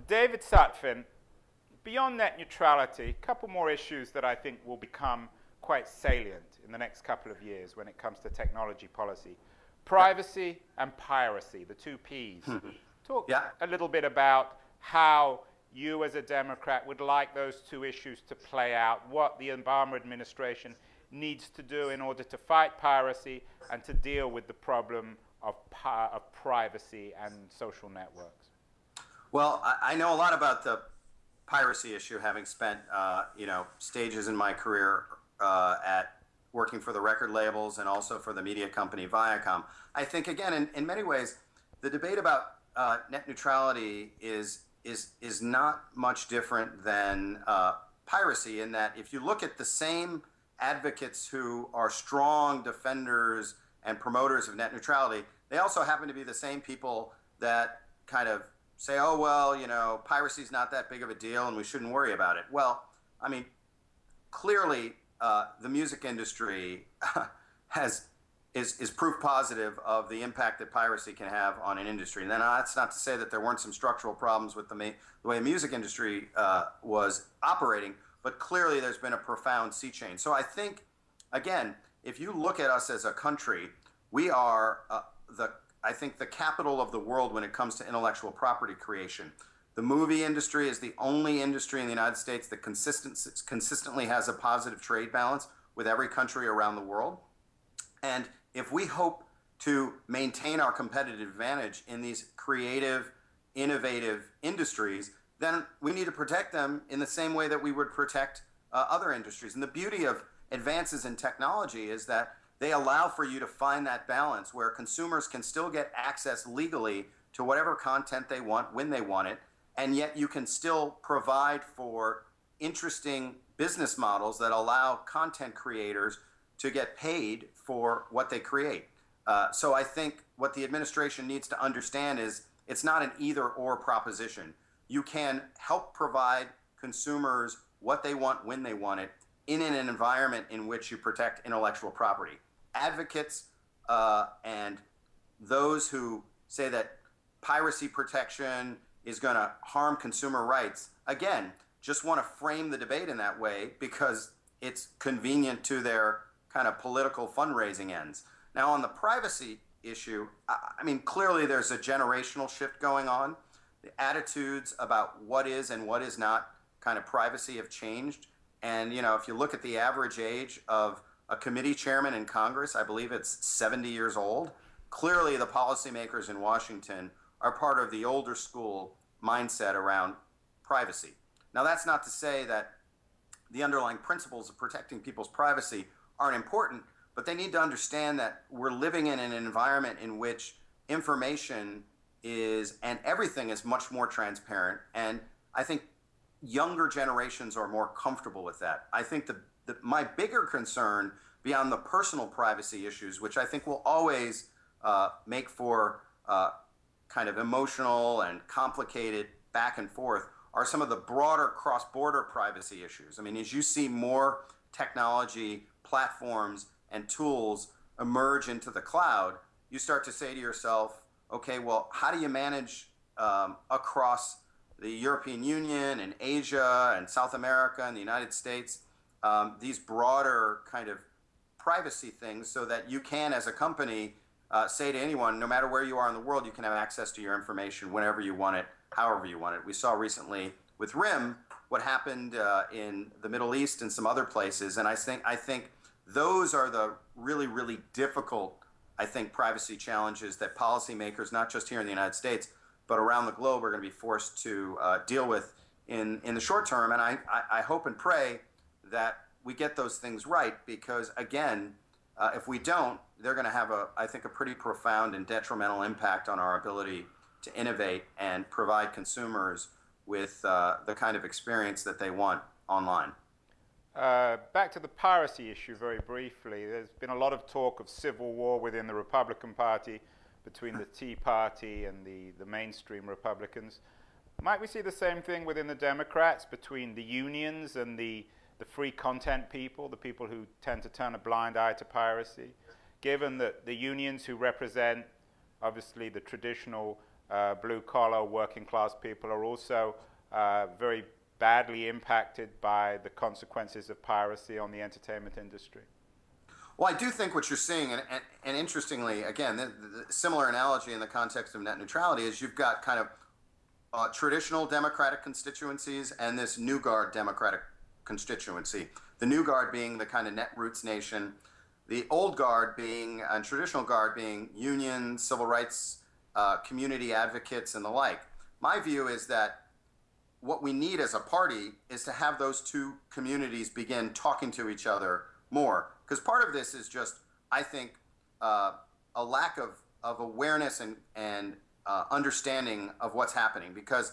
David Sutphen, beyond net neutrality, a couple more issues that I think will become quite salient in the next couple of years when it comes to technology policy. Privacy and piracy, the two Ps. Talk a little bit about how you as a Democrat would like those two issues to play out, what the Obama administration needs to do in order to fight piracy and to deal with the problem of privacy and social networks. Well, I know a lot about the piracy issue, having spent stages in my career at working for the record labels and also for the media company Viacom. I think, again, in many ways, the debate about net neutrality is not much different than piracy, in that if you look at the same advocates who are strong defenders and promoters of net neutrality, they also happen to be the same people that kind of say, oh, well, piracy is not that big of a deal and we shouldn't worry about it. Well, I mean, clearly the music industry is proof positive of the impact that piracy can have on an industry. And then that's not to say that there weren't some structural problems with the way the music industry was operating, but clearly there's been a profound sea change. So I think, again, if you look at us as a country, we are I think the capital of the world when it comes to intellectual property creation. The movie industry is the only industry in the United States that consistently has a positive trade balance with every country around the world. And if we hope to maintain our competitive advantage in these creative, innovative industries, then we need to protect them in the same way that we would protect other industries. And the beauty of advances in technology is that they allow for you to find that balance where consumers can still get access legally to whatever content they want when they want it, and yet you can still provide for interesting business models that allow content creators to get paid for what they create. So I think what the administration needs to understand is it's not an either-or proposition. You can help provide consumers what they want when they want it in an environment in which you protect intellectual property. Advocates and those who say that piracy protection is going to harm consumer rights, again, just want to frame the debate in that way because it's convenient to their kind of political fundraising ends. Now, on the privacy issue, I mean, clearly there's a generational shift going on. The attitudes about what is and what is not kind of privacy have changed. And, if you look at the average age of a committee chairman in Congress, I believe it's 70 years old. Clearly, the policymakers in Washington are part of the older school mindset around privacy. Now, that's not to say that the underlying principles of protecting people's privacy aren't important, but they need to understand that we're living in an environment in which information is, and everything is much more transparent. And I think younger generations are more comfortable with that. I think my bigger concern beyond the personal privacy issues, which I think will always make for kind of emotional and complicated back and forth, are some of the broader cross-border privacy issues. I mean, as you see more technology, platforms, and tools emerge into the cloud, you start to say to yourself, okay, well, how do you manage across the European Union and Asia and South America and the United States, these broader kind of privacy things so that you can, as a company, say to anyone, no matter where you are in the world, you can have access to your information whenever you want it, however you want it. We saw recently with RIM what happened in the Middle East and some other places, and I think those are the really, really difficult, privacy challenges that policymakers, not just here in the United States, but around the globe, are going to be forced to deal with in the short term. And I hope and pray that we get those things right, because, again, if we don't, they're going to have, a pretty profound and detrimental impact on our ability to innovate and provide consumers with the kind of experience that they want online. Back to the piracy issue very briefly. There's been a lot of talk of civil war within the Republican Party between the Tea Party and the mainstream Republicans. Might we see the same thing within the Democrats, between the unions and the free content people, the people who tend to turn a blind eye to piracy, given that the unions, who represent obviously the traditional blue-collar, working-class people are also very badly impacted by the consequences of piracy on the entertainment industry? Well, I do think what you're seeing, and interestingly, again, the similar analogy in the context of net neutrality is you've got kind of traditional Democratic constituencies and this new guard Democratic constituency. The new guard being the kind of net roots nation, the old guard being, and traditional guard being unions, civil rights, community advocates, and the like. My view is that what we need as a party is to have those two communities begin talking to each other more. Because part of this is just, I think, a lack of awareness and understanding of what's happening. Because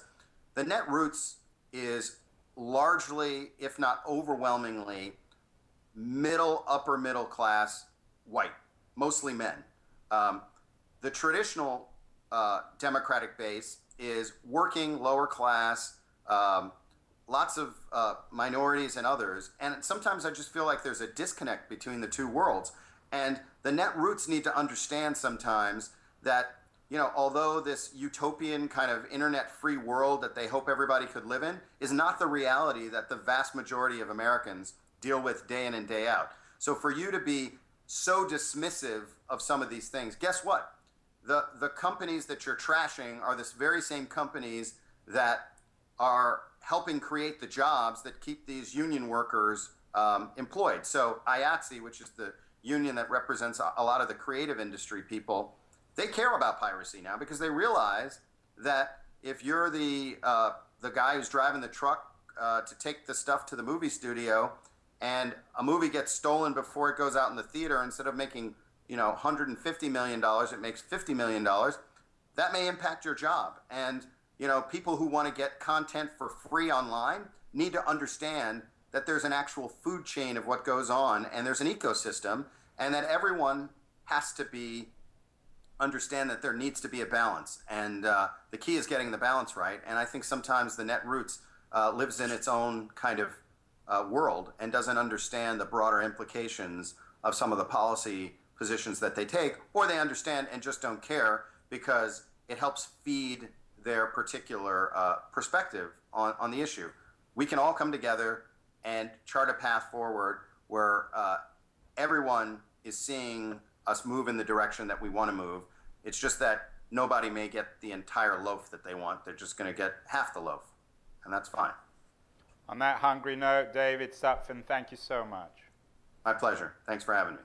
the net roots is largely, if not overwhelmingly, upper middle class white, mostly men. The traditional Democratic base is working, lower class, lots of minorities and others. And sometimes I just feel like there's a disconnect between the two worlds. And the net roots need to understand sometimes that, you know, although this utopian kind of internet-free world that they hope everybody could live in is not the reality that the vast majority of Americans deal with day in and day out. So for you to be so dismissive of some of these things, guess what? The companies that you're trashing are this very same companies that are helping create the jobs that keep these union workers employed. So IATSE, which is the union that represents a lot of the creative industry people, they care about piracy now because they realize that if you're the guy who's driving the truck to take the stuff to the movie studio and a movie gets stolen before it goes out in the theater, instead of making, you know, $150 million, it makes $50 million, that may impact your job. And, you know, people who want to get content for free online need to understand that there's an actual food chain of what goes on, and there's an ecosystem, and that everyone has to understand that there needs to be a balance. And the key is getting the balance right. And I think sometimes the net roots lives in its own kind of world and doesn't understand the broader implications of some of the policy positions that they take, or they understand and just don't care because it helps feed their particular perspective on the issue. We can all come together and chart a path forward where everyone is seeing us move in the direction that we want to move. It's just that nobody may get the entire loaf that they want. They're just going to get half the loaf, and that's fine. On that hungry note, David Sutphen, thank you so much. My pleasure. Thanks for having me.